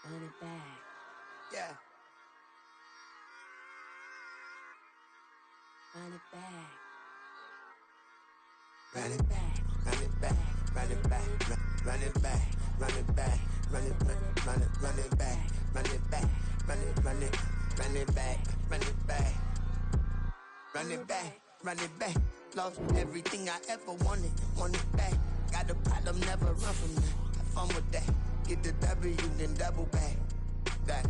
Run it back. Yeah. Run it back. Run it back. Run it back. Run it back. Run it back. Run it back. Run it back. Run it back. Run it back. Run it back. Run it back. Run it back. Run it back. Lost everything I ever wanted. Want it back. Got a problem, never run from that. Have fun with that. Get the W, then double back. That.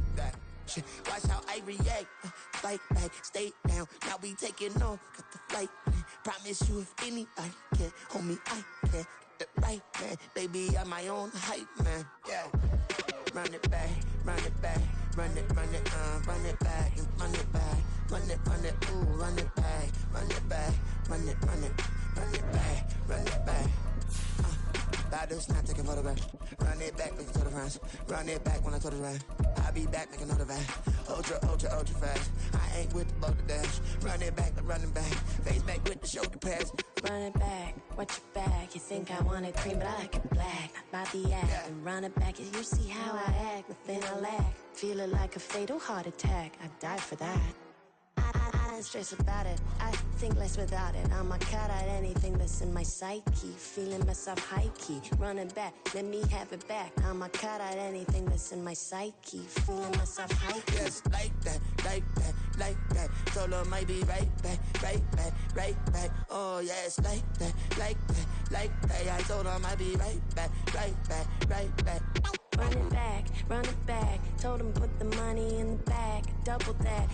Shit. Watch how I react. Fight back, stay down. Now we taking off. Got the flight plan. Promise you if anybody can, homie, I can. Get the right man. Baby, I'm my own hype man. Yeah. Run it back, run it back. Run it back, and run it back. Run it, ooh, run it back. Run it back, run it back, run it back. Battles not taking photographs. Run it back, make it to the friends. Run it back when I told it right. I'll be back, make another back. Ultra fast. I ain't with the boat to dash. Run it back, I'm running back. Face back with the shoulder pads. Run it back, watch your back. You think I want it cream, but I like it black. Not the act, Yeah. and run it back. You see how I act, nothing I lack. Feeling like a fatal heart attack. I'd die for that. I don't stress about it. I think less without it. I'ma cut out anything that's in my psyche. Feeling myself high key. Running back, let me have it back. I'ma cut out anything that's in my psyche. Feeling myself high key. Yes, like that. Told her might be right back. Oh, yes, like that. I told her might be right back. Run it back. Told him put the money in the bag. Double that.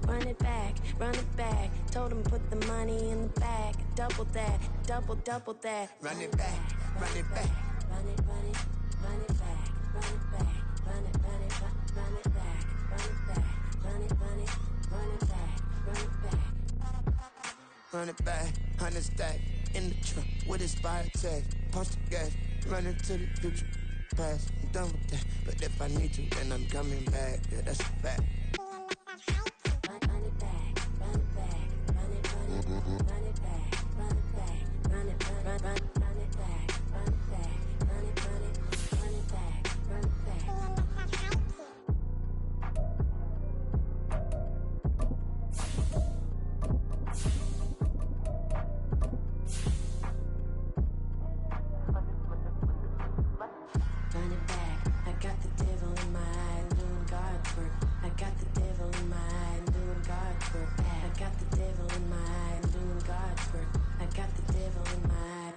Run it back. Told him put the money in the bag. Double that. Double that. Run it back. Run it back. Run it back. Run it back. Run it back. Run it back. Run it back. Run it back, 100 stack in the trunk with his fire tag. Punch the gas, running to the future. Past, I'm done with that. But if I need to, then I'm coming back. Yeah, that's a fact. Run it back, run it back, run it back, run it back, run it back, run it back, run it back, run it back, run it back, run it back. Run it back, I got the devil in my eye, doing God's work. I got the devil in my eye, doing God's work. I got the devil in my eye, doing God's work. I got the devil in my eye.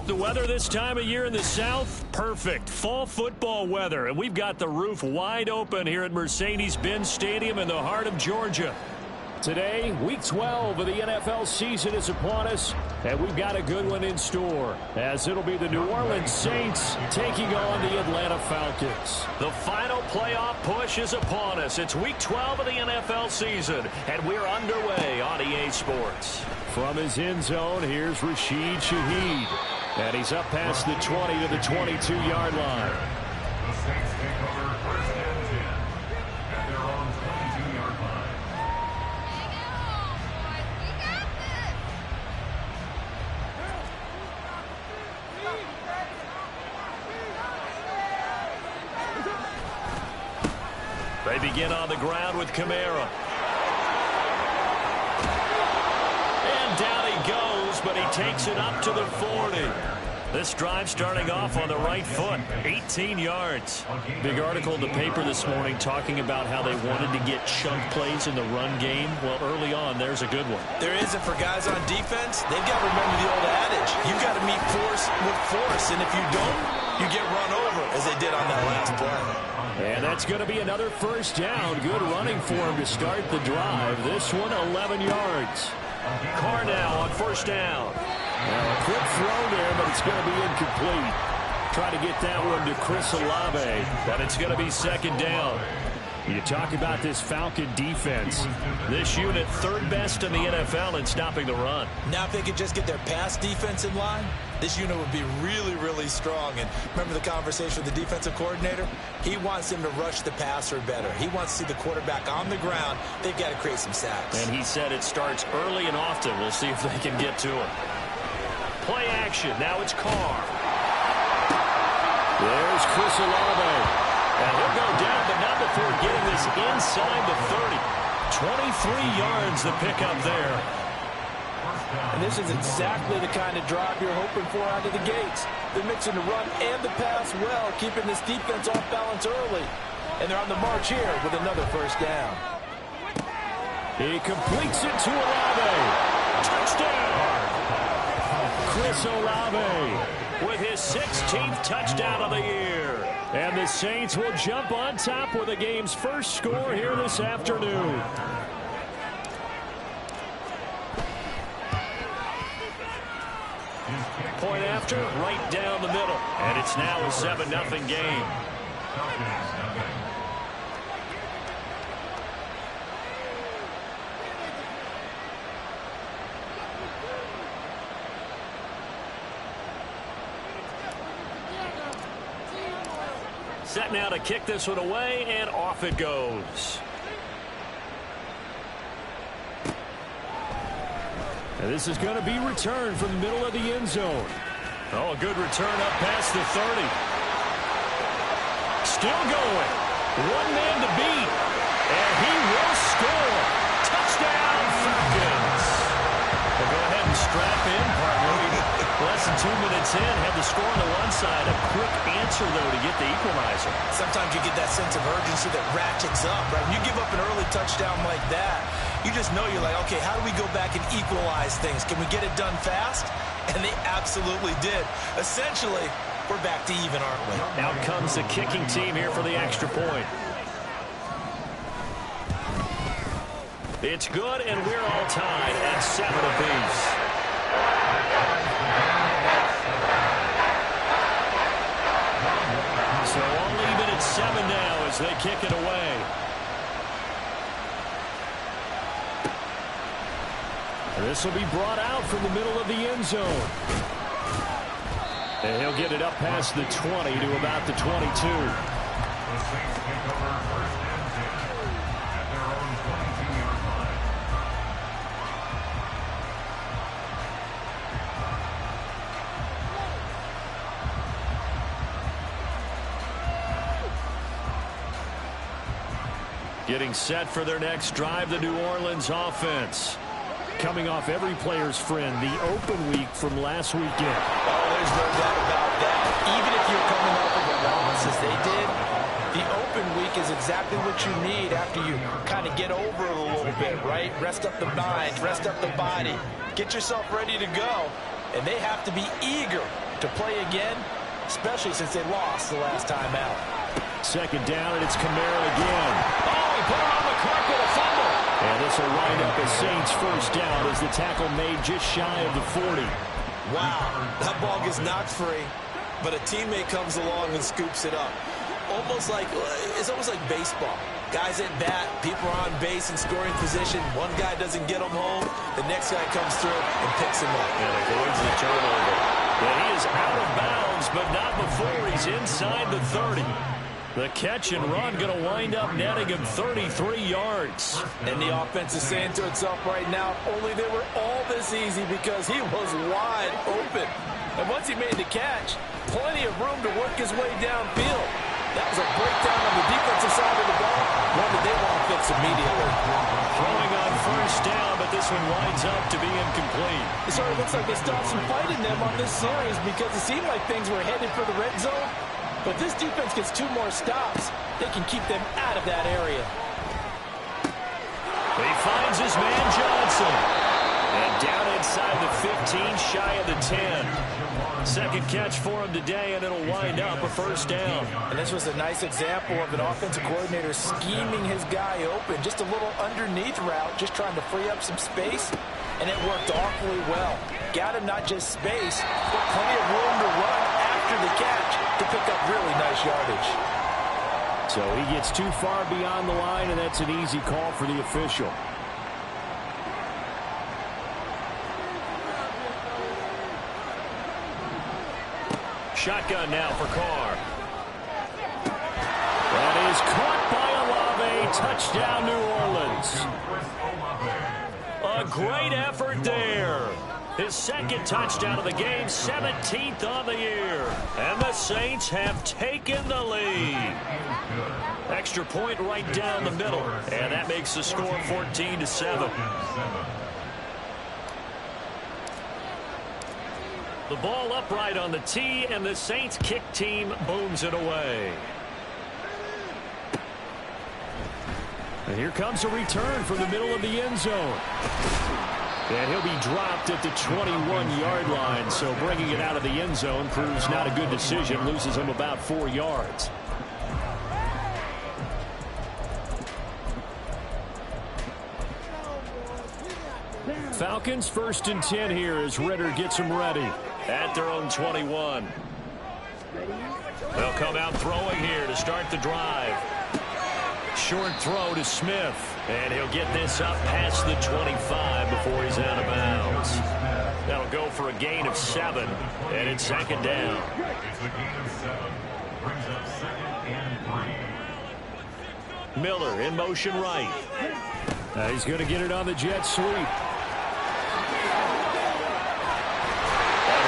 The weather this time of year in the South, perfect. Fall football weather, and we've got the roof wide open here at Mercedes-Benz Stadium in the heart of Georgia. Today, Week 12 of the NFL season is upon us, and we've got a good one in store, as it'll be the New Orleans Saints taking on the Atlanta Falcons. The final playoff push is upon us. It's Week 12 of the NFL season, and we're underway on EA Sports. From his end zone, here's Rashid Shaheed. And he's up past the 20 to the 22-yard line. The Saints take over first and 10 at their own 22-yard line. They begin on the ground with Kamara. And down he goes, but he takes it up to the 40. This drive starting off on the right foot, 18 yards. Big article in the paper this morning talking about how they wanted to get chunk plays in the run game. Well, early on, there's a good one. There isn't for guys on defense. They've got to remember the old adage. You've got to meet force with force, and if you don't, you get run over, as they did on that last play. And that's going to be another first down. Good running for him to start the drive. This one, 11 yards. Carr now on first down. Now, a quick throw there, but it's going to be incomplete. Try to get that one to Chris Olave, but it's going to be second down. You talk about this Falcon defense. This unit third best in the NFL in stopping the run. Now if they could just get their pass defense in line, this unit would be really, really strong. And remember the conversation with the defensive coordinator? He wants them to rush the passer better. He wants to see the quarterback on the ground. They've got to create some sacks. And he said it starts early and often. We'll see if they can get to him. Play action. Now it's Carr. There's Chris Olave. And he'll go down, but not before getting this inside the 30. 23 yards the pickup there. And this is exactly the kind of drive you're hoping for out of the gates. They're mixing the run and the pass well, keeping this defense off balance early. And they're on the march here with another first down. He completes it to Olave. Touchdown! Chris Olave with his 16th touchdown of the year. And the Saints will jump on top with the game's first score here this afternoon. Point after, right down the middle. And it's now a 7-0 game. Set now to kick this one away, and off it goes. And this is going to be returned from the middle of the end zone. Oh, a good return up past the 30. Still going. One man to beat. And he will score. Touchdown, Falcons. We'll go ahead and strap in, partner. Less than 2 minutes in, had the score on the one side. A quick answer, though, to get the equalizer. Sometimes you get that sense of urgency that ratchets up, right? When you give up an early touchdown like that, you just know you're like, okay, how do we go back and equalize things? Can we get it done fast? And they absolutely did. Essentially, we're back to even, aren't we? Out comes the kicking team here for the extra point. It's good, and we're all tied at 7 apiece. So all even at 7 now as they kick it away. And this will be brought out from the middle of the end zone. And he'll get it up past the 20 to about the 22. The Saints take over first and 10 at their own 22-yard line. Getting set for their next drive, the New Orleans offense. Coming off every player's friend, the open week from last weekend. Oh, there's no doubt about that. Even if you're coming off of a loss as they did, the open week is exactly what you need after you kind of get over it a little bit, right? Rest up the mind, rest up the body, get yourself ready to go. And they have to be eager to play again, especially since they lost the last time out. Second down, and it's Kamara again. Oh, he put it on the clock with a fumble. And this will wind up a Saints first down as the tackle made just shy of the 40. Wow, that ball gets knocked free, but a teammate comes along and scoops it up. It's almost like baseball. Guys at bat, people are on base in scoring position. One guy doesn't get him home, the next guy comes through and picks him up. And avoids the turnover. And he is out of bounds, but not before he's inside the 30. The catch and run going to wind up netting him 33 yards. And the offense is saying to itself right now, only they were all this easy because he was wide open. And once he made the catch, plenty of room to work his way downfield. That was a breakdown on the defensive side of the ball, one that they want to fix immediately. Throwing on first down, but this one winds up to be incomplete. It sort of looks like they stopped some fight in them on this series because it seemed like things were headed for the red zone. But this defense gets 2 more stops. They can keep them out of that area. He finds his man Johnson. And down inside the 15, shy of the 10. Second catch for him today, and it'll wind up a first down. And this was a nice example of an offensive coordinator scheming his guy open. Just a little underneath route, just trying to free up some space. And it worked awfully well. Got him not just space, but plenty of room to run after the catch to pick up really nice yardage. So he gets too far beyond the line, and that's an easy call for the official. Shotgun now for Carr. That is caught by Olave. Touchdown, New Orleans. A great effort there. His second touchdown of the game, 17th on the year. And the Saints have taken the lead. Extra point right down the middle. And that makes the score 14-7. The ball upright on the tee, and the Saints kick team booms it away. And here comes a return from the middle of the end zone. And he'll be dropped at the 21-yard line, so bringing it out of the end zone proves not a good decision. Loses him about 4 yards. Falcons 1st and 10 here as Ridder gets them ready at their own 21. They'll come out throwing here to start the drive. Short throw to Smith, and he'll get this up past the 25 before he's out of bounds. That'll go for a gain of 7, and it's 2nd down. It's a gain of 7. Brings up 2nd and 3. Miller in motion right. He's going to get it on the jet sweep. And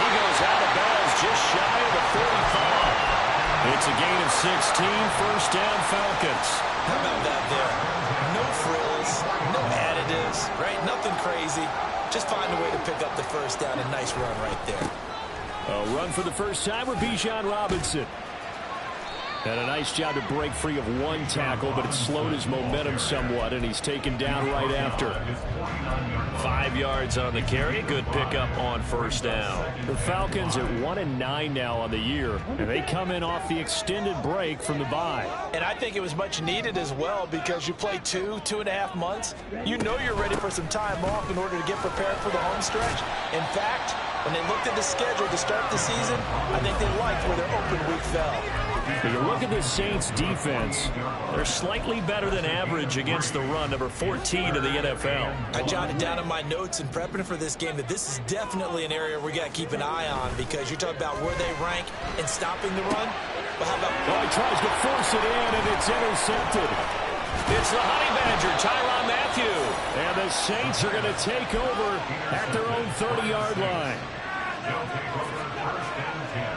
he goes out of bounds just shy of the 45. It's a gain of 16, 1st down Falcons. How about that there? No frills, no additives, right? Nothing crazy. Just find a way to pick up the 1st down. A nice run right there. A run for the first time with Bijan Robinson. And a nice job to break free of 1 tackle, but it slowed his momentum somewhat, and he's taken down right after. 5 yards on the carry. Good pickup on 1st down. The Falcons at 1-9 now on the year, and they come in off the extended break from the bye. And I think it was much needed as well, because you play 2.5 months. You know you're ready for some time off in order to get prepared for the home stretch. In fact, when they looked at the schedule to start the season, I think they liked where their open week fell. When you look at the Saints defense, they're slightly better than average against the run, number 14 in the NFL. I jotted down in my notes in prepping for this game that this is definitely an area we got to keep an eye on, because you're talking about where they rank in stopping the run. But how about... Oh, he tries to force it in, and it's intercepted. It's the Honey Badger, Tyrann Mathieu. And the Saints are going to take over at their own 30-yard line. They'll take over 1st and 10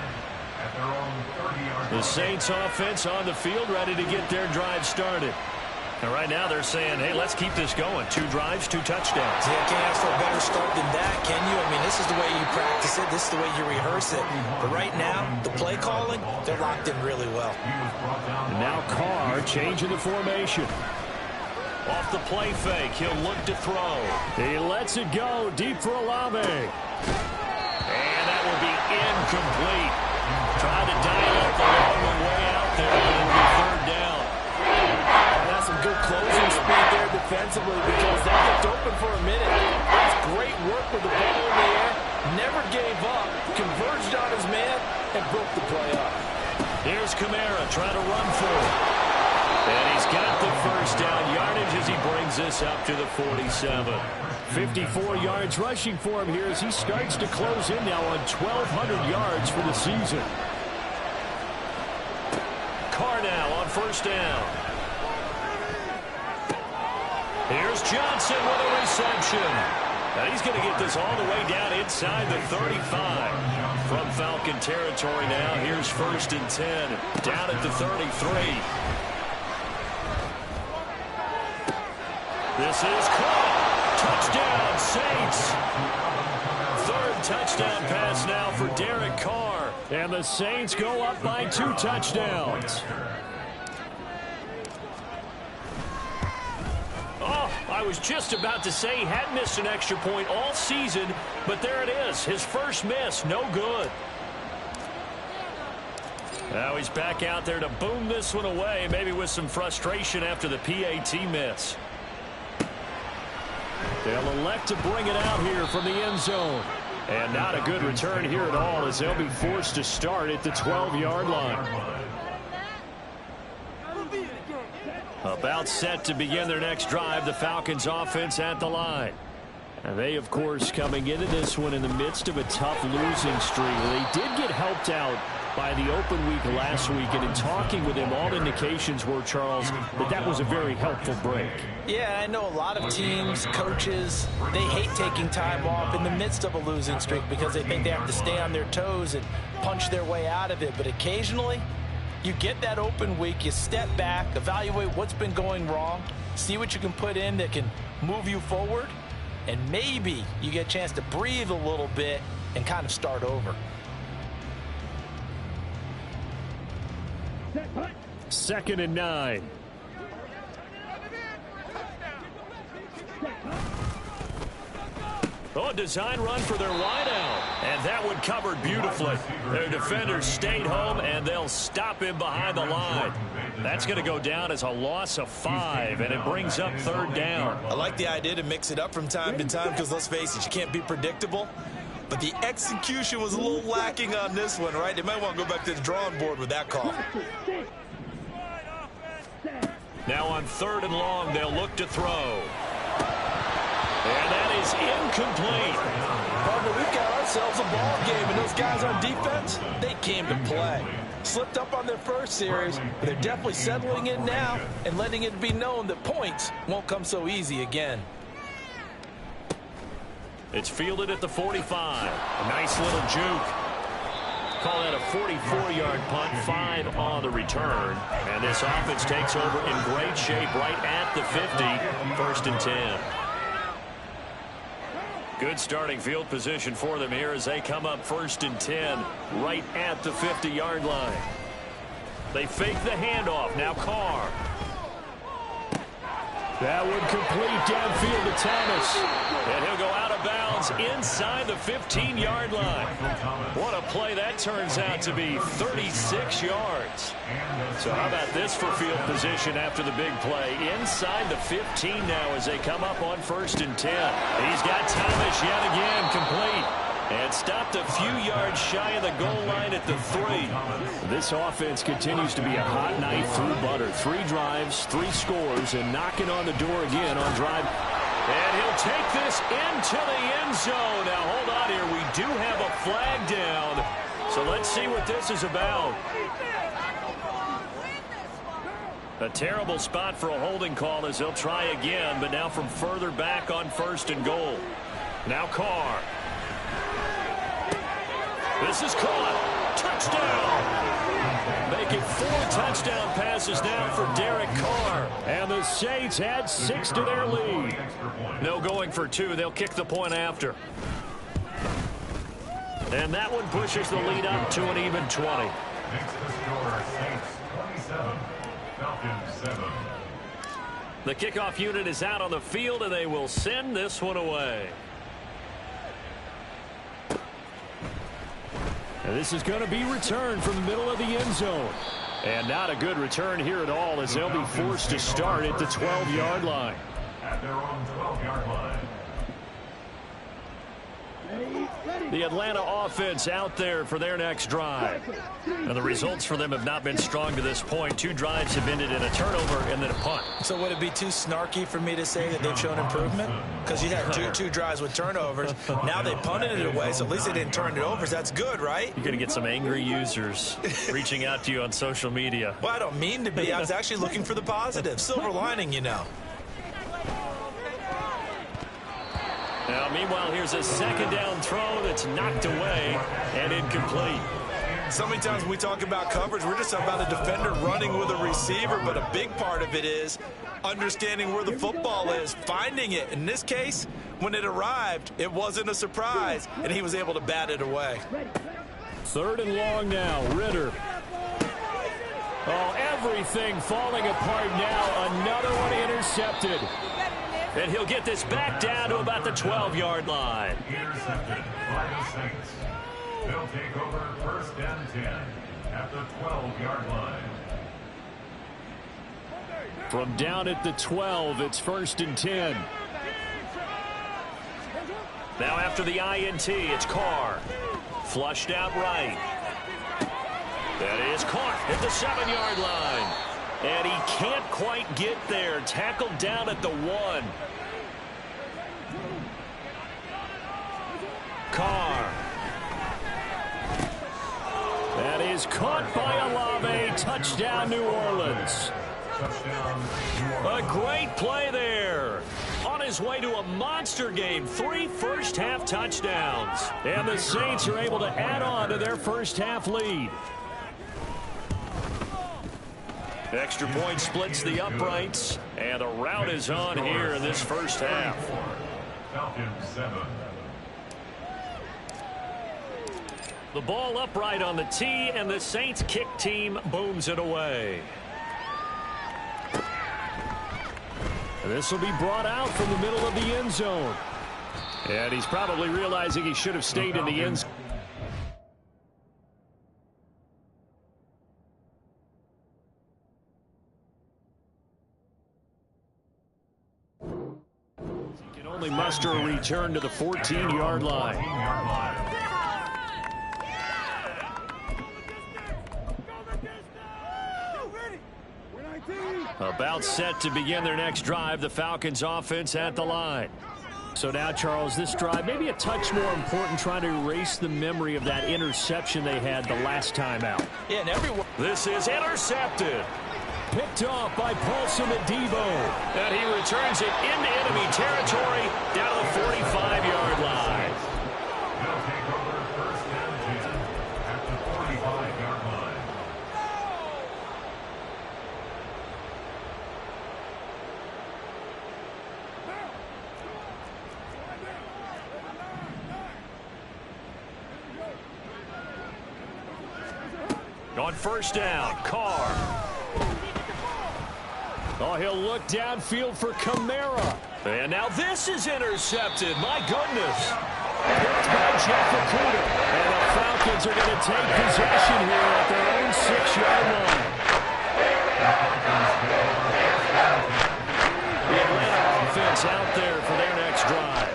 at their own 30-yard line. The Saints offense on the field, ready to get their drive started. And right now they're saying, hey, let's keep this going. 2 drives, 2 touchdowns. Yeah, can't ask for a better start than that, can you? I mean, this is the way you practice it. This is the way you rehearse it. But right now, the play calling, they're locked in really well. And now Carr changing the formation. Off the play fake, he'll look to throw. He lets it go deep for Olave. And that will be incomplete. Trying to dial up the long one way out there, and it'll be 3rd down. That's some good closing speed there defensively, because that looked open for a minute. That's great work with the ball in the air. Never gave up, converged on his man, and broke the play up. Here's Kamara trying to run for it. And he's got the 1st down yardage as he brings this up to the 47. 54 yards rushing for him here as he starts to close in now on 1,200 yards for the season. Carr now on 1st down. Here's Johnson with a reception. Now he's going to get this all the way down inside the 35. From Falcon territory now, here's 1st and 10. Down at the 33. This is caught. Touchdown, Saints. 3rd touchdown pass now for Derek Carr. And the Saints go up by 2 touchdowns. Oh, I was just about to say he hadn't missed an extra point all season, but there it is. His first miss, no good. Now he's back out there to boom this one away, maybe with some frustration after the PAT miss. They'll elect to bring it out here from the end zone. And not a good return here at all, as they'll be forced to start at the 12-yard line. About set to begin their next drive, the Falcons offense at the line. And they, of course, coming into this one in the midst of a tough losing streak. They did get helped out by the open week last week, and in talking with him, all indications were, Charles, that was a very helpful break. Yeah, I know a lot of teams, coaches, they hate taking time off in the midst of a losing streak because they think they have to stay on their toes and punch their way out of it. But occasionally, you get that open week, you step back, evaluate what's been going wrong, see what you can put in that can move you forward, and maybe you get a chance to breathe a little bit and kind of start over. Second and 9. Oh, a design run for their wideout. And that one covered beautifully. Their defenders stayed home, and they'll stop him behind the line. That's going to go down as a loss of 5, and it brings up third down. I like the idea to mix it up from time to time because, let's face it, you can't be predictable. But the execution was a little lacking on this one, right? They might want to go back to the drawing board with that call. Now on third and long, they'll look to throw. And that is incomplete. Partner, we've got ourselves a ball game, and those guys on defense, they came to play. Slipped up on their first series, but they're definitely settling in now and letting it be known that points won't come so easy again. It's fielded at the 45. A nice little juke. Call that a 44-yard punt, 5 on the return. And this offense takes over in great shape right at the 50, first and 10. Good starting field position for them here as they come up first and 10 right at the 50-yard line. They fake the handoff. Now Carr. That would complete downfield to Thomas. And he'll go out of bounds inside the 15-yard line. What a play that turns out to be, 36 yards. So how about this for field position after the big play? Inside the 15 now as they come up on first and 10. He's got Thomas yet again, complete. And stopped a few yards shy of the goal line at the 3. This offense continues to be a hot knife through butter. 3 drives, 3 scores, and knocking on the door again on drive. And he'll take this into the end zone. Now, hold on here. We do have a flag down. So let's see what this is about. A terrible spot for a holding call as they'll try again, but now from further back on first and goal. Now Carr. This is caught. Touchdown. Making 4 touchdown passes now for Derek Carr. And the Saints add 6 to their lead. No going for 2. They'll kick the point after. And that one pushes the lead up to an even 20. Makes the score Saints 27, Falcons 7. The kickoff unit is out on the field, and they will send this one away. And this is going to be returned from the middle of the end zone. And not a good return here at all as they'll be forced to start at the 12-yard line. At their own 12-yard line. The Atlanta offense out there for their next drive. And the results for them have not been strong to this point. 2 drives have ended in a turnover and then a punt. So would it be too snarky for me to say that they've shown improvement? Because you had two drives with turnovers. Now they punted it away, so at least they didn't turn it over. So that's good, right? You're going to get some angry users reaching out to you on social media. Well, I don't mean to be. I was actually looking for the positive. Silver lining, you know. Now, meanwhile, here's a second down throw that's knocked away and incomplete. So many times when we talk about coverage, we're just about a defender running with a receiver, but a big part of it is understanding where the football is, finding it. In this case, when it arrived, it wasn't a surprise, and he was able to bat it away. Third and long now, Ritter. Oh, everything falling apart now. Another one intercepted. And he'll get this back down to about the 12-yard line. Intercepted by the Saints. They'll take over first and 10 at the 12-yard line. From down at the 12, it's first and 10. Now after the INT, it's Carr. Flushed out right. That is caught at the 7-yard line. And he can't quite get there. Tackled down at the 1. Carr. That is caught by Olave. Touchdown, New Orleans. A great play there. On his way to a monster game. 3 first-half touchdowns. And the Saints are able to add on to their first-half lead. Extra point splits the uprights. And the rout is on here in this first half. Falcons 7. The ball upright on the tee, and the Saints kick team booms it away. This will be brought out from the middle of the end zone. And he's probably realizing he should have stayed in the end zone. He can only muster a return to the 14-yard line. About set to begin their next drive, the Falcons offense at the line. So now, Charles, this drive maybe a touch more important, trying to erase the memory of that interception they had the last time out. Yeah, and everyone. This is intercepted. Picked off by Paulson Adebo. And he returns it into enemy territory down to the 45-yard line. They'll take over first and 10 at the 45-yard line. On first down, Carr. Oh, he'll look downfield for Kamara. And now this is intercepted. My goodness. Picked by Jeff Okudah. And the Falcons are going to take possession here at their own 6-yard line. The Atlanta offense out there for their next drive.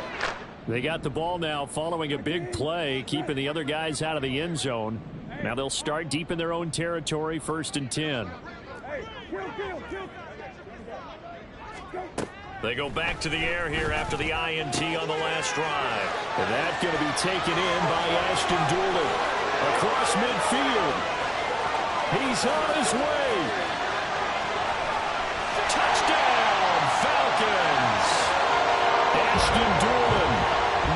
They got the ball now following a big play, keeping the other guys out of the end zone. Now they'll start deep in their own territory, 1st and 10. They go back to the air here after the INT on the last drive. And that's going to be taken in by Ashton Dulin. Across midfield. He's on his way. Touchdown, Falcons. Ashton Dulin,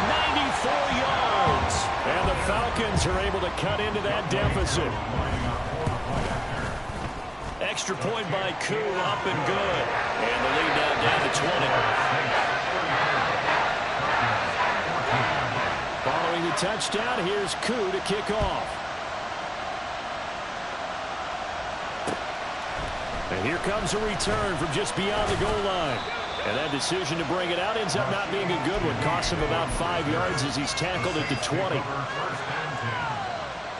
94 yards. And the Falcons are able to cut into that deficit. Extra point by Koo, up and good. And the lead now down to 20. Following the touchdown, here's Koo to kick off. And here comes a return from just beyond the goal line. And that decision to bring it out ends up not being a good one. Costs him about 5 yards as he's tackled at the 20. First and 10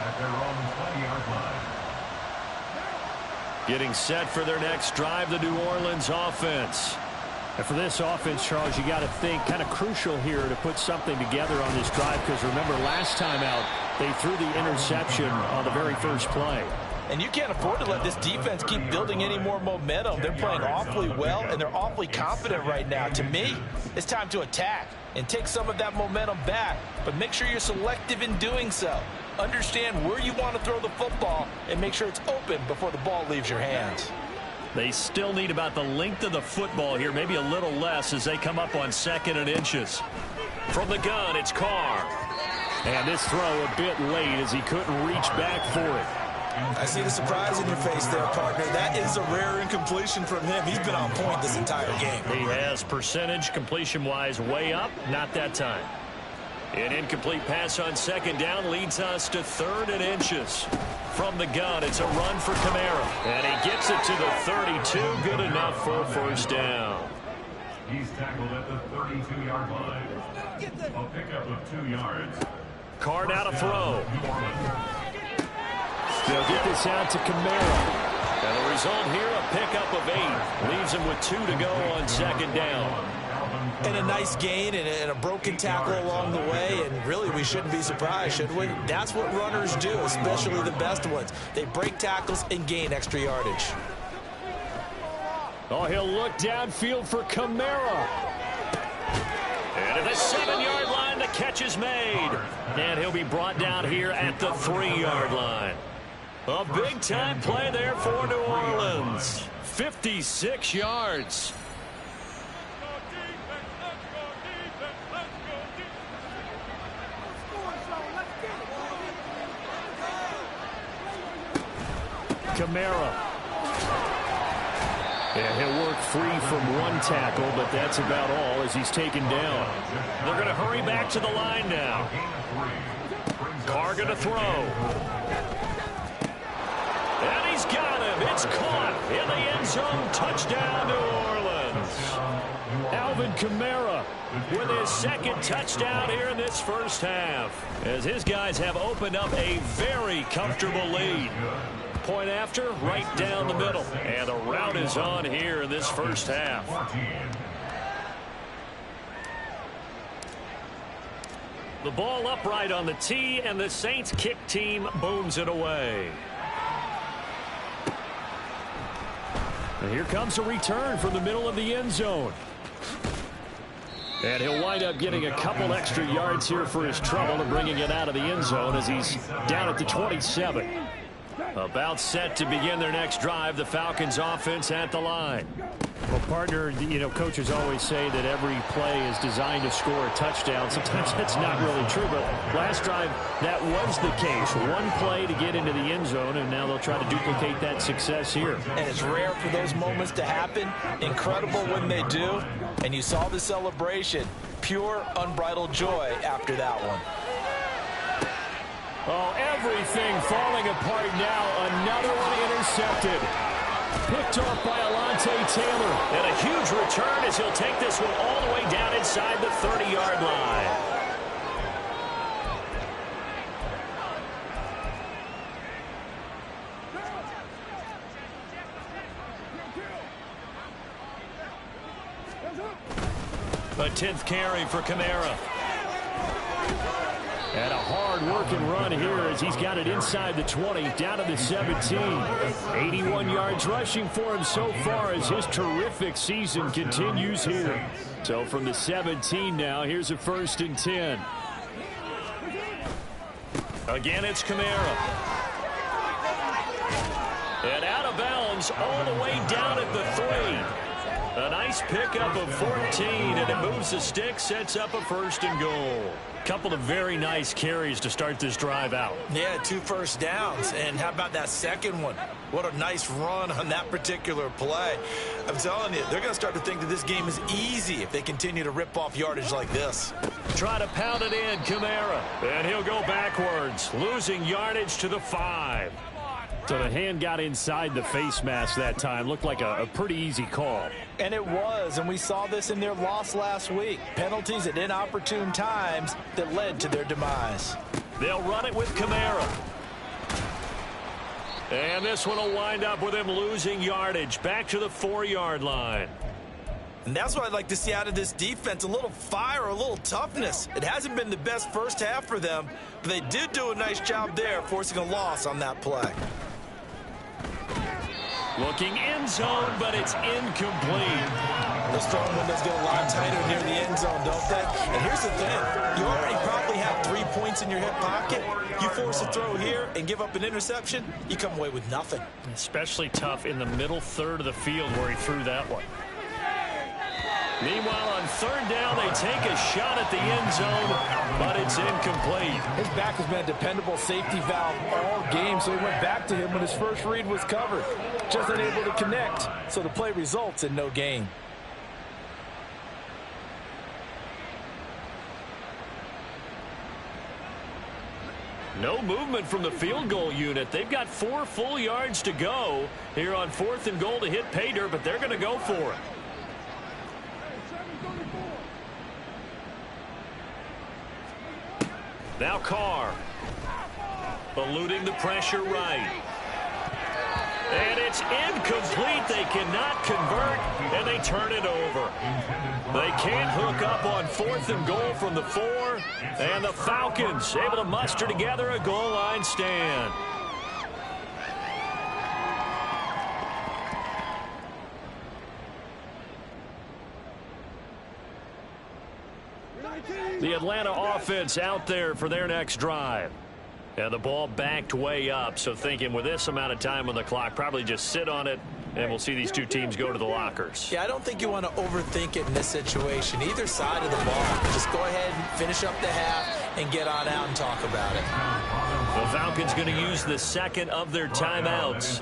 at their own 20-yard line. Getting set for their next drive, the New Orleans offense. And for this offense, Charles, you got to think kind of crucial here to put something together on this drive, because remember last time out, they threw the interception on the very first play. And you can't afford to let this defense keep building any more momentum. They're playing awfully well, and they're awfully confident right now. To me, it's time to attack and take some of that momentum back, but make sure you're selective in doing so. Understand where you want to throw the football and make sure it's open before the ball leaves your hands. They still need about the length of the football here, maybe a little less as they come up on 2nd and inches. From the gun, it's Carr. And this throw a bit late as he couldn't reach back for it. I see the surprise in your face there, partner. That is a rare incompletion from him. He's been on point this entire game. He has percentage completion-wise way up, not that time. An incomplete pass on 2nd down leads us to 3rd and inches. From the gun, it's a run for Kamara. And he gets it to the 32. Good enough for a first down. He's tackled at the 32-yard line. A pickup of 2 yards. Carr now to throw. New Orleans. They'll get this out to Kamara. And the result here, a pickup of 8. Leaves him with 2 to go on 2nd down. And a nice gain and a broken tackle along the way, and really we shouldn't be surprised, should we? That's what runners do, especially the best ones. They break tackles and gain extra yardage. Oh, he'll look downfield for Kamara. And at the 7-yard line, the catch is made. And he'll be brought down here at the 3-yard line. A big-time play there for New Orleans. 56 yards. Kamara. Yeah, he'll work free from one tackle, but that's about all as he's taken down. They're going to hurry back to the line now. Carr going to throw. And he's got him. It's caught in the end zone. Touchdown, New Orleans. Alvin Kamara with his second touchdown here in this first half, as his guys have opened up a very comfortable lead. Point after, right down the middle. And the route is on here in this first half. The ball upright on the tee, and the Saints kick team booms it away. And here comes a return from the middle of the end zone. And he'll wind up getting a couple extra yards here for his trouble and bringing it out of the end zone as he's down at the 27. About set to begin their next drive, the Falcons offense at the line. Well, partner, you know, coaches always say that every play is designed to score a touchdown. Sometimes that's not really true, but last drive, that was the case. One play to get into the end zone, and now they'll try to duplicate that success here. And it's rare for those moments to happen. Incredible when they do. And you saw the celebration. Pure, unbridled joy after that one. Oh, everything falling apart now. Another one intercepted. Picked off by Alontae Taylor. And a huge return as he'll take this one all the way down inside the 30-yard line. A 10th carry for Kamara. And a hard-working run here as he's got it inside the 20, down to the 17. 81 yards rushing for him so far as his terrific season continues here. So from the 17 now, here's a 1st and 10. Again, it's Kamara. And out of bounds all the way down at the 3. A nice pickup of 14, and it moves the stick, sets up a 1st and goal. Couple of very nice carries to start this drive out. Yeah, 2 first downs. And how about that second one? What a nice run on that particular play. I'm telling you, they're going to start to think that this game is easy if they continue to rip off yardage like this. Try to pound it in, Kamara. And he'll go backwards, losing yardage to the 5. So the hand got inside the face mask that time. Looked like a pretty easy call. And it was, and we saw this in their loss last week. Penalties at inopportune times that led to their demise. They'll run it with Kamara. And this one will wind up with him losing yardage back to the 4-yard line. And that's what I'd like to see out of this defense, a little fire, a little toughness. It hasn't been the best first half for them, but they did do a nice job there, forcing a loss on that play. Looking end zone, but it's incomplete. Those throwing windows get a lot tighter near the end zone, don't they? And here's the thing. You already probably have 3 points in your hip pocket. You force a throw here and give up an interception, you come away with nothing. Especially tough in the middle third of the field where he threw that one. Meanwhile, on 3rd down, they take a shot at the end zone, but it's incomplete. His back has been a dependable safety valve all game, so he went back to him when his first read was covered. Just unable to connect, so the play results in no gain. No movement from the field goal unit. They've got 4 full yards to go here on 4th and goal to hit pay dirt, but they're going to go for it. Now Carr, eluding the pressure right. And it's incomplete. They cannot convert, and they turn it over. They can't hook up on 4th and goal from the 4, and the Falcons able to muster together a goal line stand. Atlanta offense out there for their next drive. And the ball backed way up, so thinking with this amount of time on the clock, probably just sit on it, and we'll see these two teams go to the lockers. Yeah, I don't think you want to overthink it in this situation. Either side of the ball, just go ahead and finish up the half and get on out and talk about it. The Falcons going to use the second of their timeouts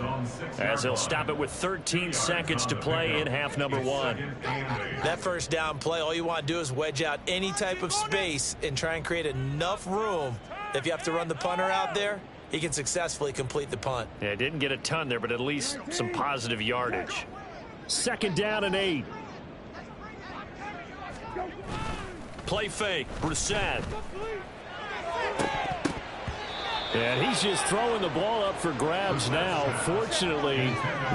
as they'll stop it with 13 seconds to play in half number 1. That first down play, all you want to do is wedge out any type of space and try and create enough room. If you have to run the punter out there, he can successfully complete the punt. Yeah, didn't get a ton there, but at least some positive yardage. 2nd down and 8. Play fake, Brissett. And he's just throwing the ball up for grabs now. Fortunately,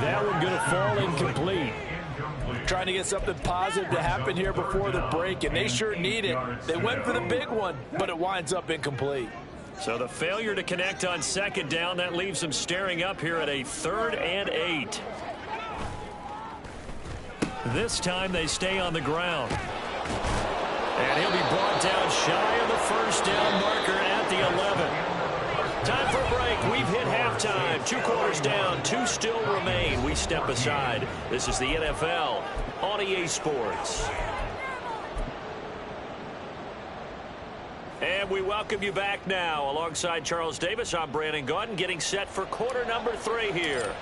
that one going to fall incomplete. Trying to get something positive to happen here before the break, and they sure need it. They went for the big one, but it winds up incomplete. So the failure to connect on 2nd down, that leaves them staring up here at a 3rd and 8. This time they stay on the ground. And he'll be brought down shy of the 1st down marker at the 11. Time for a break. We've hit halftime. 2 quarters down, 2 still remain. We step aside. This is the NFL on EA Sports. And we welcome you back now. Alongside Charles Davis, I'm Brandon Gaudin, getting set for quarter number 3 here.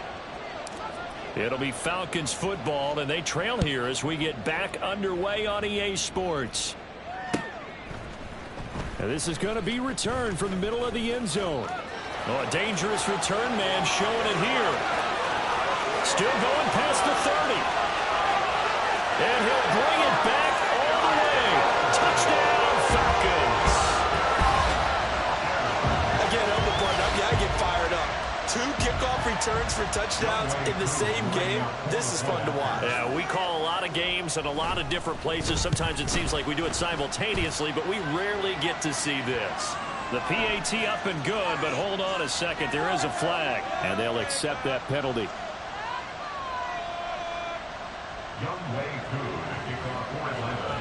It'll be Falcons football, and they trail here as we get back underway on EA Sports. And this is going to be returned from the middle of the end zone. Oh, a dangerous return man showing it here. Still going past the 30. And he'll bring it back all the way. Touchdown, Falcons. Again, I'm the partner. I get fired up. 2 kickoff returns for touchdowns in the same game. This is fun to watch. Yeah, we call a lot of games in a lot of different places. Sometimes it seems like we do it simultaneously, but we rarely get to see this. The PAT up and good, but hold on a second. There is a flag. And they'll accept that penalty. Younghoe Koo to kick off for Atlanta.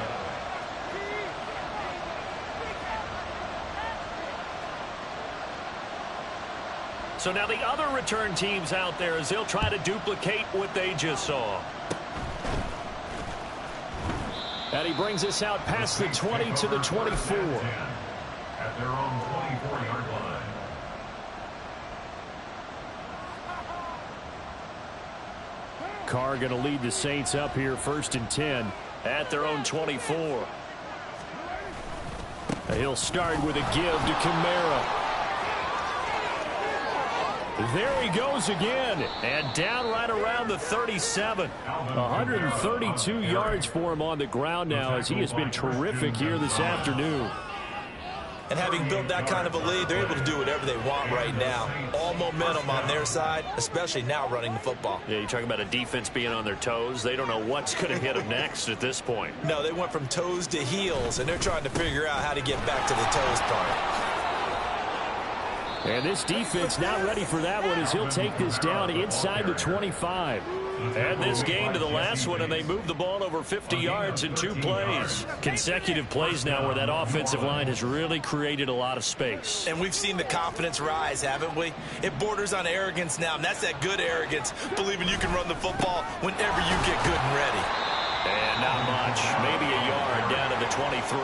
So now the other return teams out there as they'll try to duplicate what they just saw. And he brings us out past the 20 to the 24. At their own 24-yard line. Carr going to lead the Saints up here 1st and 10 at their own 24. He'll start with a give to Kamara. There he goes again. And down right around the 37. 132 yards for him on the ground now as he has been terrific here this afternoon. And having built that kind of a lead, they're able to do whatever they want right now. All momentum on their side, especially now running the football. Yeah, you're talking about a defense being on their toes. They don't know what's going to hit them next at this point. No, they went from toes to heels, and they're trying to figure out how to get back to the toes part. And this defense not ready for that one as he'll take this down inside the 25. And this game to the last one, and they moved the ball over 50 yards in 2 plays. Consecutive plays now where that offensive line has really created a lot of space. And we've seen the confidence rise, haven't we? It borders on arrogance now, and that's that good arrogance, believing you can run the football whenever you get good and ready. And not much, maybe a yard down to the 23.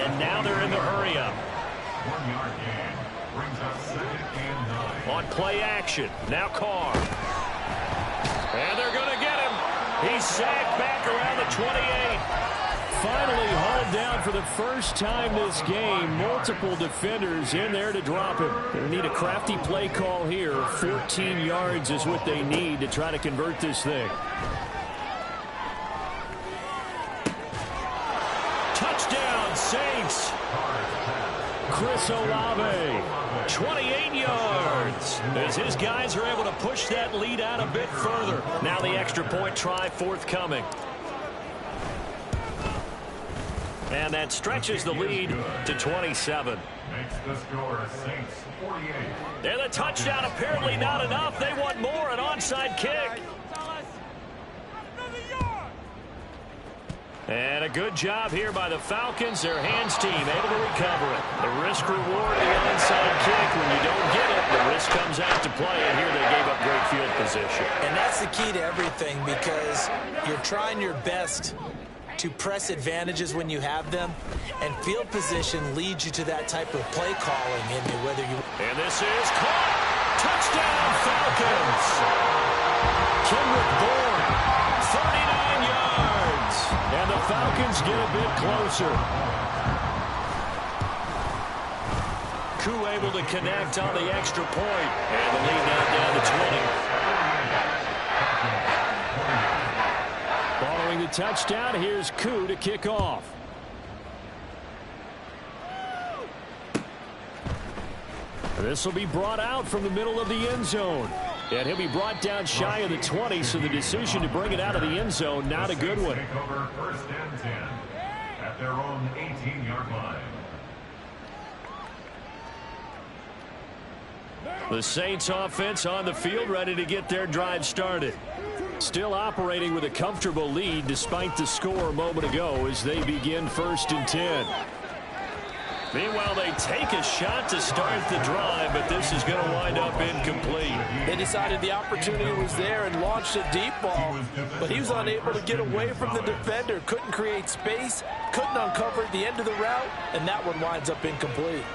And now they're in the hurry-up. 1-yard gain brings up 2nd and 9. On play action, now Carr. And they're going to get him. He's sacked back around the 28. Finally hauled down for the first time this game. Multiple defenders in there to drop him. They need a crafty play call here. 14 yards is what they need to try to convert this thing. Touchdown, Saints. Chris Olave. 28 yards as his guys are able to push that lead out a bit further. Now the extra point try forthcoming. And that stretches the lead to 27. Makes the score Saints 48. And the touchdown apparently not enough. They want more, an onside kick. And a good job here by the Falcons. Their hands team able to recover it. The risk reward of the onside kick. When you don't get it, the risk comes out to play. And here they gave up great field position. And that's the key to everything, because you're trying your best to press advantages when you have them, and field position leads you to that type of play calling. And this is caught. Touchdown Falcons. Kendrick Bourne, 39 yards. And the Falcons get a bit closer. Koo able to connect on the extra point. And the lead now down to 20. Following the touchdown, here's Koo to kick off. This will be brought out from the middle of the end zone. And he'll be brought down shy of the 20, so the decision to bring it out of the end zone, not a good one. Take over 1st and 10 at their own 18-yard line. The Saints offense on the field, ready to get their drive started. Still operating with a comfortable lead despite the score a moment ago as they begin 1st and 10. Meanwhile, they take a shot to start the drive, but this is going to wind up incomplete. They decided the opportunity was there and launched a deep ball, but he was unable to get away from the defender, couldn't create space, couldn't uncover the end of the route, and that one winds up incomplete.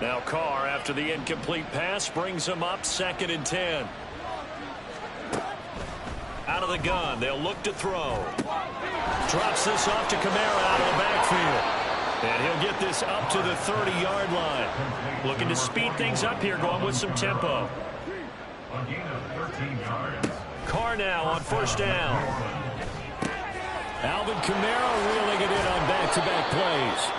Now Carr, after the incomplete pass, brings him up 2nd and 10. Out of the gun, they'll look to throw. Drops this off to Kamara out of the backfield. And he'll get this up to the 30-yard line. Looking to speed things up here, going with some tempo. A gain of 13 yards. Carr now on 1st down. Alvin Kamara reeling it in on back-to-back plays.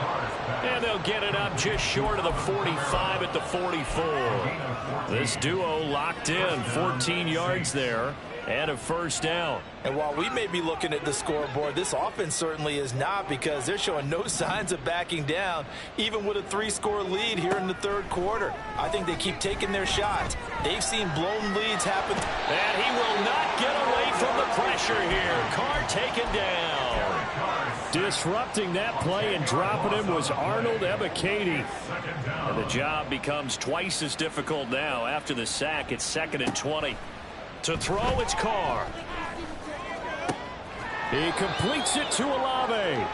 And they'll get it up just short of the 45 at the 44. This duo locked in, 14 yards there. And a 1st down. And while we may be looking at the scoreboard, this offense certainly is not, because they're showing no signs of backing down, even with a 3-score lead here in the 3rd quarter. I think they keep taking their shots. They've seen blown leads happen. And he will not get away from the pressure here. Carr taken down. Disrupting that play and dropping him was Arnold Ebiketie. And the job becomes twice as difficult now after the sack. It's 2nd and 20. To throw, it's Carr. He completes it to Olave.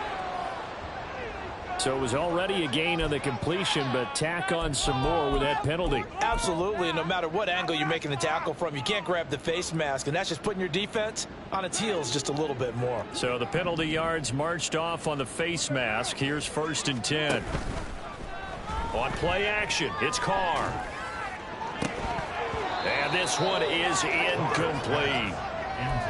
So it was already a gain on the completion, but tack on some more with that penalty. Absolutely. No matter what angle you're making the tackle from, you can't grab the face mask, and that's just putting your defense on its heels just a little bit more. So the penalty yards marched off on the face mask. Here's 1st and 10. On play action, it's Carr. And this one is incomplete.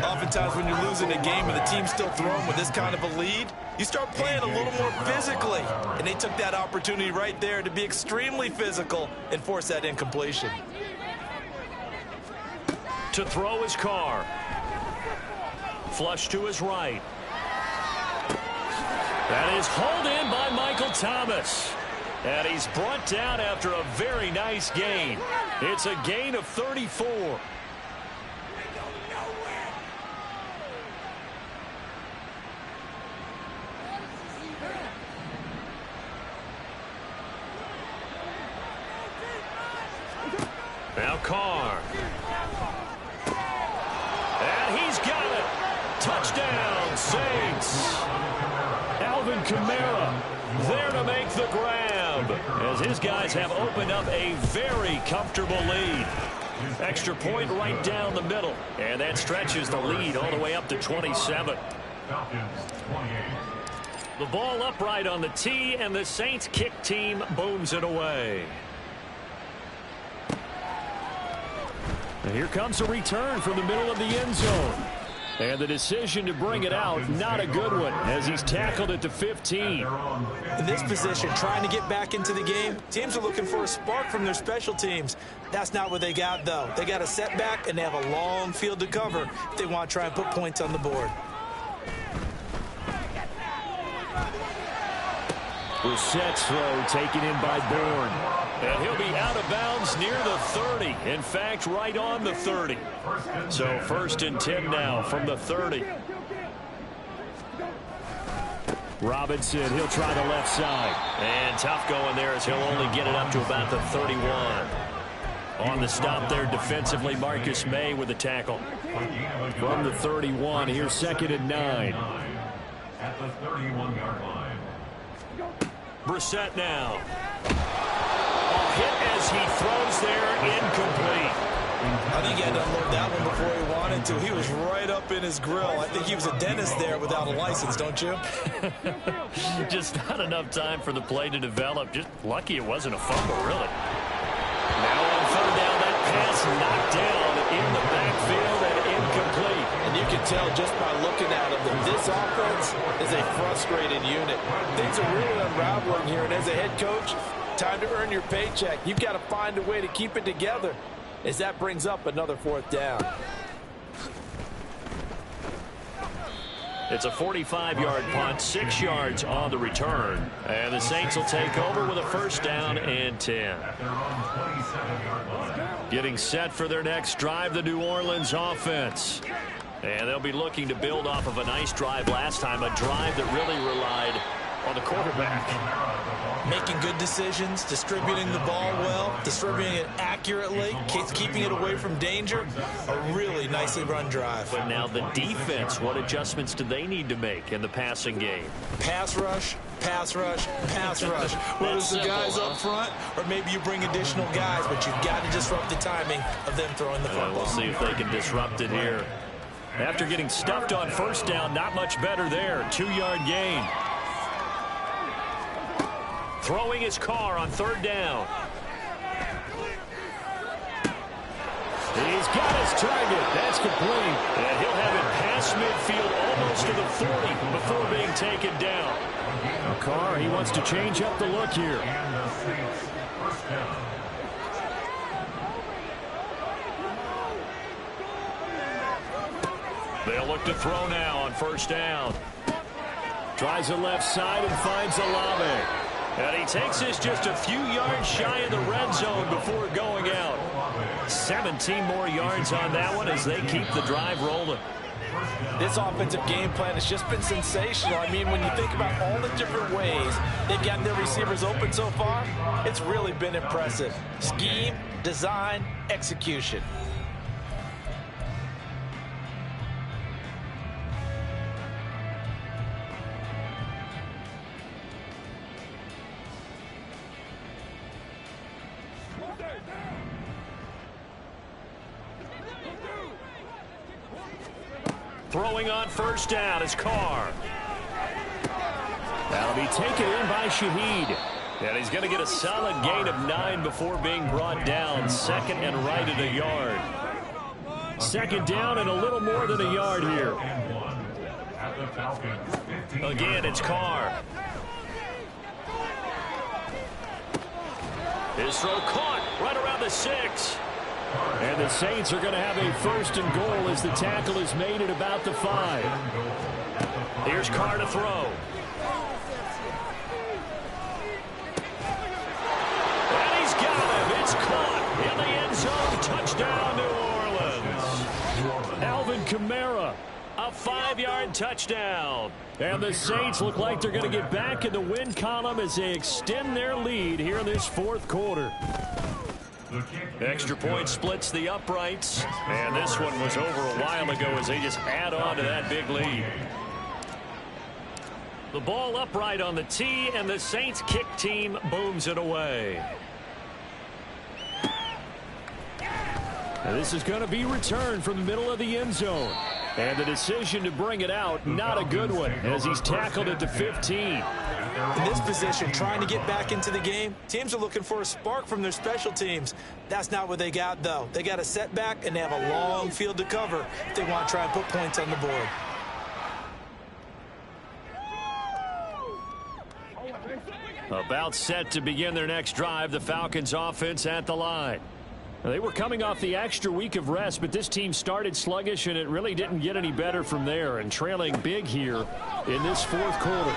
Oftentimes when you're losing a game and the team's still throwing with this kind of a lead, you start playing a little more physically. And they took that opportunity right there to be extremely physical and force that incompletion. To throw is Carr. Flush to his right. That is hauled in by Michael Thomas. And he's brought down after a very nice gain. It's a gain of 34. Now Carr. And he's got it. Touchdown, Saints. Alvin Kamara there to make the grab, as his guys have opened up a very comfortable lead. Extra point right down the middle, and that stretches the lead all the way up to 27. Falcons 28. The ball upright on the tee, and the Saints kick team booms it away. And here comes a return from the middle of the end zone. And the decision to bring it out, not a good one, as he's tackled at the 15. In this position, trying to get back into the game, teams are looking for a spark from their special teams. That's not what they got, though. They got a setback, and they have a long field to cover if they want to try and put points on the board. Brissett's throw taken in by Bourne. And he'll be out of bounds near the 30. In fact, right on the 30. So 1st and 10 now from the 30. Robinson, he'll try the left side. And tough going there as he'll only get it up to about the 31. On the stop there defensively, Marcus May with the tackle. From the 31, here's 2nd and 9. At the 31-yard line. Brissett now. Hit as he throws there, incomplete. I think he had to unload that one before he wanted to. He was right up in his grill. I think he was a dentist there without a license, don't you? Just not enough time for the play to develop. Just lucky it wasn't a fumble, really. Now on 3rd down, that pass knocked down in the backfield and incomplete. And you can tell just by looking at him that this offense is a frustrated unit. Things are really unraveling here, and as a head coach, time to earn your paycheck. You've got to find a way to keep it together as that brings up another 4th down. It's a 45-yard punt, 6 yards on the return. And the Saints will take over with a 1st down and 10. Getting set for their next drive, the New Orleans offense. And they'll be looking to build off of a nice drive last time, a drive that really relied on the quarterback. Making good decisions, distributing the ball well, distributing it accurately, keeping it away from danger. A really nicely run drive. But now the defense, what adjustments do they need to make in the passing game? Pass rush, pass rush, pass rush. Whether it's the guys up front or maybe you bring additional guys, but you've got to disrupt the timing of them throwing the football. We'll see if they can disrupt it here. After getting stuffed on 1st down, not much better there. 2-yard gain. Throwing his car on 3rd down. He's got his target. That's complete. And he'll have it past midfield almost to the 40 before being taken down. Carr, he wants to change up the look here. They'll look to throw now on 1st down. Tries the left side and finds Olave. And he takes this just a few yards shy of the red zone before going out. 17 more yards on that one as they keep the drive rolling. This offensive game plan has just been sensational. I mean, when you think about all the different ways they've gotten their receivers open so far, it's really been impressive. Scheme, design, execution. Throwing on 1st down is Carr. That'll be taken in by Shaheed. And he's going to get a solid gain of 9 before being brought down. 2nd and right at a yard. 2nd down and a little more than a yard here. Again, it's Carr. His throw caught right around the 6. And the Saints are going to have a 1st and goal as the tackle is made at about the 5. Here's Carr to throw. And he's got him. It's caught in the end zone. Touchdown, New Orleans. Alvin Kamara. A 5-yard touchdown. And the Saints look like they're going to get back in the win column as they extend their lead here in this 4th quarter. Extra point splits the uprights, and this one was over a while ago as they just add on to that big lead. The ball upright on the tee, and the Saints kick team booms it away. And this is going to be returned from the middle of the end zone. And the decision to bring it out, not a good one, as he's tackled at the 15. In this position, trying to get back into the game, teams are looking for a spark from their special teams. That's not what they got, though. They got a setback, and they have a long field to cover if they want to try and put points on the board. About set to begin their next drive, the Falcons offense at the line. They were coming off the extra week of rest, but this team started sluggish, and it really didn't get any better from there, and trailing big here in this 4th quarter.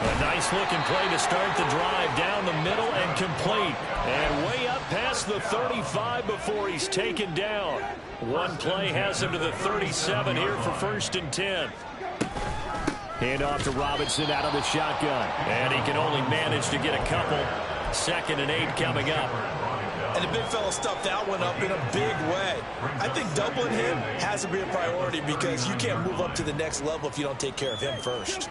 A nice-looking play to start the drive down the middle and complete. And way up past the 35 before he's taken down. One play has him to the 37 here for 1st and 10. Hand off to Robinson out of the shotgun. And he can only manage to get a couple. 2nd and 8 coming up. And the big fella stuffed that one up in a big way. I think doubling him has to be a priority because you can't move up to the next level if you don't take care of him first.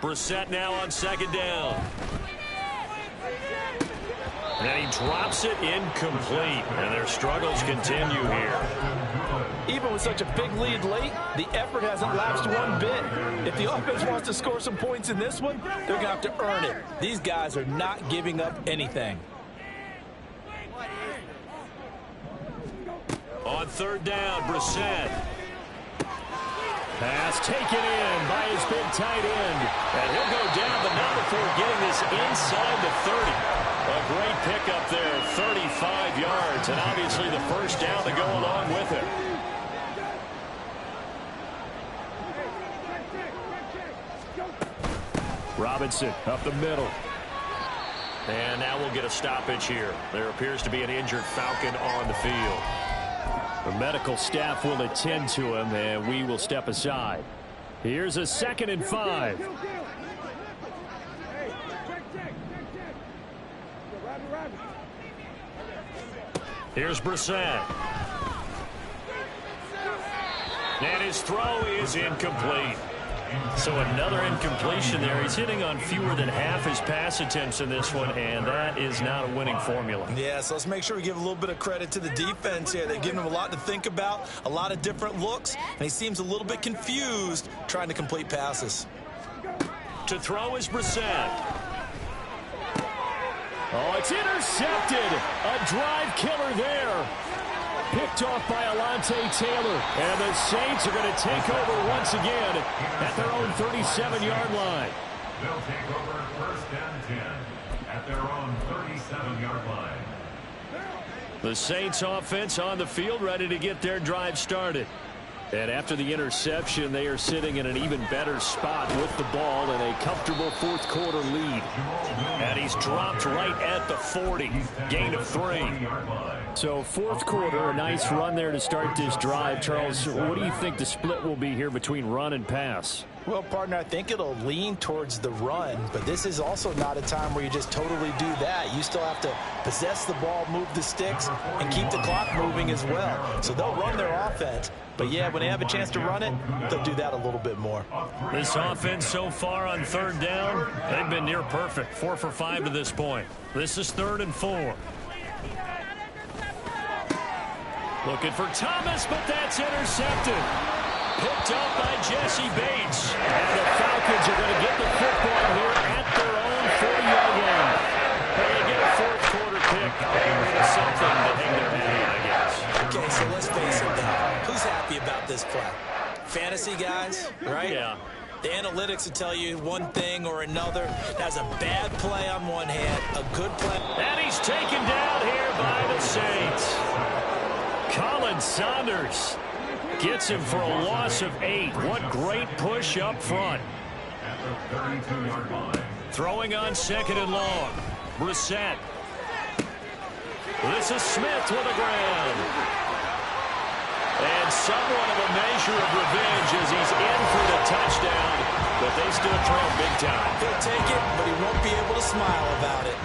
Brissett now on 2nd down. And he drops it incomplete. And their struggles continue here. Even with such a big lead late, the effort hasn't lapsed one bit. If the offense wants to score some points in this one, they're going to have to earn it. These guys are not giving up anything. On 3rd down, Brissett. Pass taken in by his big tight end. And he'll go down, but not before getting this inside the 30. A great pickup there, 35 yards. And obviously the first down to go along with it. Robinson up the middle. And now we'll get a stoppage here. There appears to be an injured Falcon on the field. The medical staff will attend to him, and we will step aside. Here's a 2nd and 5. Here's Brissett. And his throw is incomplete. So another incompletion there. He's hitting on fewer than half his pass attempts in this one, and that is not a winning formula. Yeah, so let's make sure we give a little bit of credit to the defense here. They've given him a lot to think about, a lot of different looks, and he seems a little bit confused trying to complete passes. To throw is Brissett. Oh, it's intercepted. A drive killer there. Picked off by Alontae Taylor. And the Saints are going to take over once again at their own 37-yard line. They'll take over 1st and 10 at their own 37-yard line. The Saints offense on the field ready to get their drive started. And after the interception, they are sitting in an even better spot with the ball in a comfortable 4th quarter lead. And he's dropped right at the 40. Gain of 3. So 4th quarter, a nice run there to start this drive. Charles, what do you think the split will be here between run and pass? Well, partner, I think it'll lean towards the run, but this is also not a time where you just totally do that. You still have to possess the ball, move the sticks, and keep the clock moving as well. So they'll run their offense, but yeah, when they have a chance to run it, they'll do that a little bit more. This offense so far on 3rd down, they've been near perfect. 4 for 5 to this point. This is 3rd and 4. Looking for Thomas, but that's intercepted. Picked up by Jesse Bates. And the Falcons are going to get the football here at their own 40-yard line. They get a 4th quarter pick. It's something to hang their hat on, I guess. Okay, so let's face it now. Who's happy about this play? Fantasy guys, right? Yeah. The analytics will tell you one thing or another. That's a bad play on one hand, a good play. And he's taken down here by the Saints. Colin Saunders gets him for a loss of 8. What great push up front. At the 32-yard line. Throwing on 2nd and long. Brissett. This is Smith with a ground. And somewhat of a measure of revenge as he's in for the touchdown. But they still trail big time. He'll take it, but he won't be able to smile about it.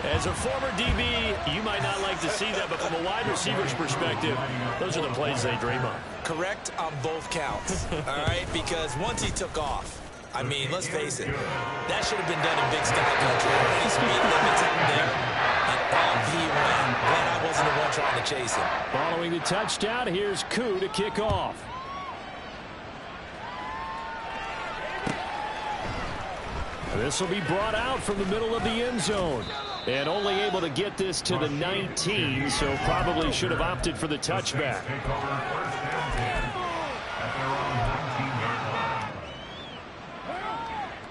As a former DB, you might not like to see that, but from a wide receiver's perspective, those are the plays they dream of. Correct on both counts, all right? Because once he took off, I mean, let's face it, that should have been done in Big Sky Country. Any speed limits out there, and off he went. Glad I wasn't the one trying to chase him. Following the touchdown, here's Koo to kick off. This will be brought out from the middle of the end zone. And only able to get this to the 19, so probably should have opted for the touchback. Take over 1st and 10 at their own 19-yard line.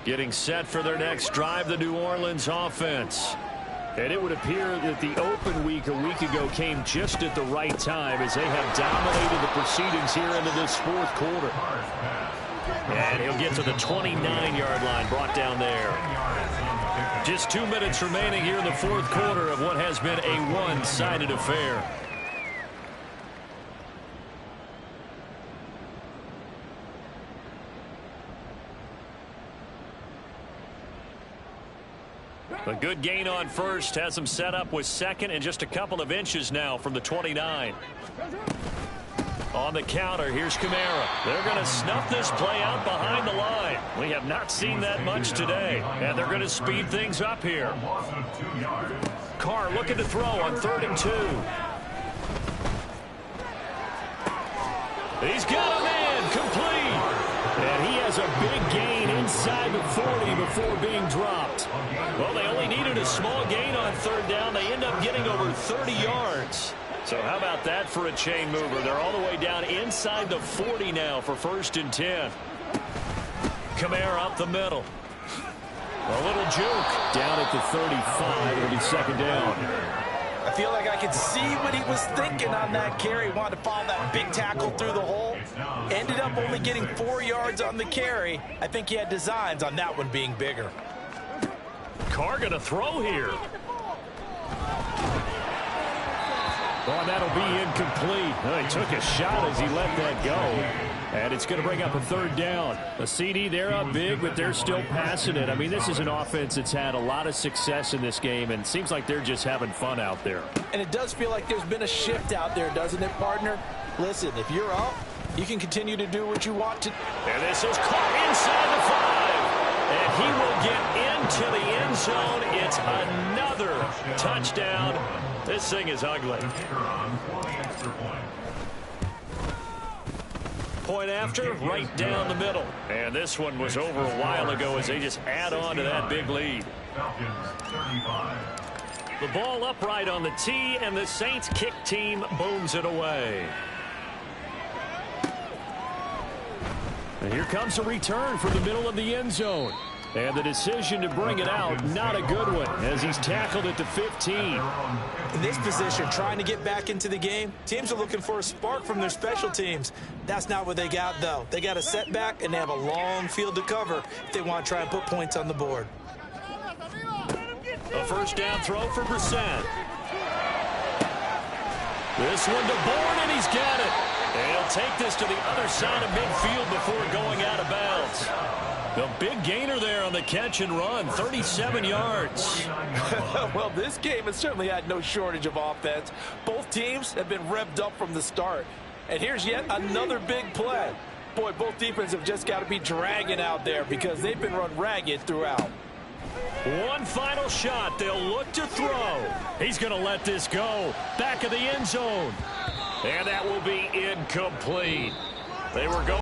Getting set for their next drive, the New Orleans offense. And it would appear that the open week a week ago came just at the right time as they have dominated the proceedings here into this 4th quarter. And he'll get to the 29-yard line, brought down there. Just 2 minutes remaining here in the 4th quarter of what has been a one-sided affair. A good gain on first has him set up with second and just a couple of inches now from the 29. On the counter, here's Kamara. They're going to snuff this play out behind the line. We have not seen that much today, and they're going to speed things up here. Carr looking to throw on 3rd and 2. He's got him in, complete. And he has a big gain inside the 40 before being dropped. Well, they only needed a small gain on 3rd down. They end up getting over 30 yards. So how about that for a chain mover? They're all the way down inside the 40 now for 1st and 10. Kamara up the middle. A little juke. Down at the 35. It'll be 2nd down. I feel like I could see what he was thinking on that carry. Wanted to follow that big tackle through the hole. Ended up only getting 4 yards on the carry. I think he had designs on that one being bigger. Carr going to throw here. Oh, that'll be incomplete. Oh, he took a shot as he let that go. And it's going to bring up a 3rd down. A CD, they're up big, but they're still passing it. I mean, this is an offense that's had a lot of success in this game, and it seems like they're just having fun out there. And it does feel like there's been a shift out there, doesn't it, partner? Listen, if you're up, you can continue to do what you want to. And this is caught inside the 5. And he will get into the end zone. It's another touchdown. This thing is ugly. Point after, right down the middle. And this one was over a while ago as they just add on to that big lead. The ball upright on the tee, and the Saints kick team booms it away. And here comes a return from the middle of the end zone. And the decision to bring it out, not a good one, as he's tackled at the 15. In this position, trying to get back into the game, teams are looking for a spark from their special teams. That's not what they got, though. They got a setback, and they have a long field to cover if they want to try and put points on the board. A 1st down throw for Brissett. This one to Bourne, and he's got it. And he'll take this to the other side of midfield before going out of bounds. The big gainer there on the catch and run, 37 yards. Well, this game has certainly had no shortage of offense. Both teams have been revved up from the start. And here's yet another big play. Boy, both defenses have just got to be dragging out there because they've been run ragged throughout. One final shot. They'll look to throw. He's going to let this go. Back of the end zone. And that will be incomplete. They were going.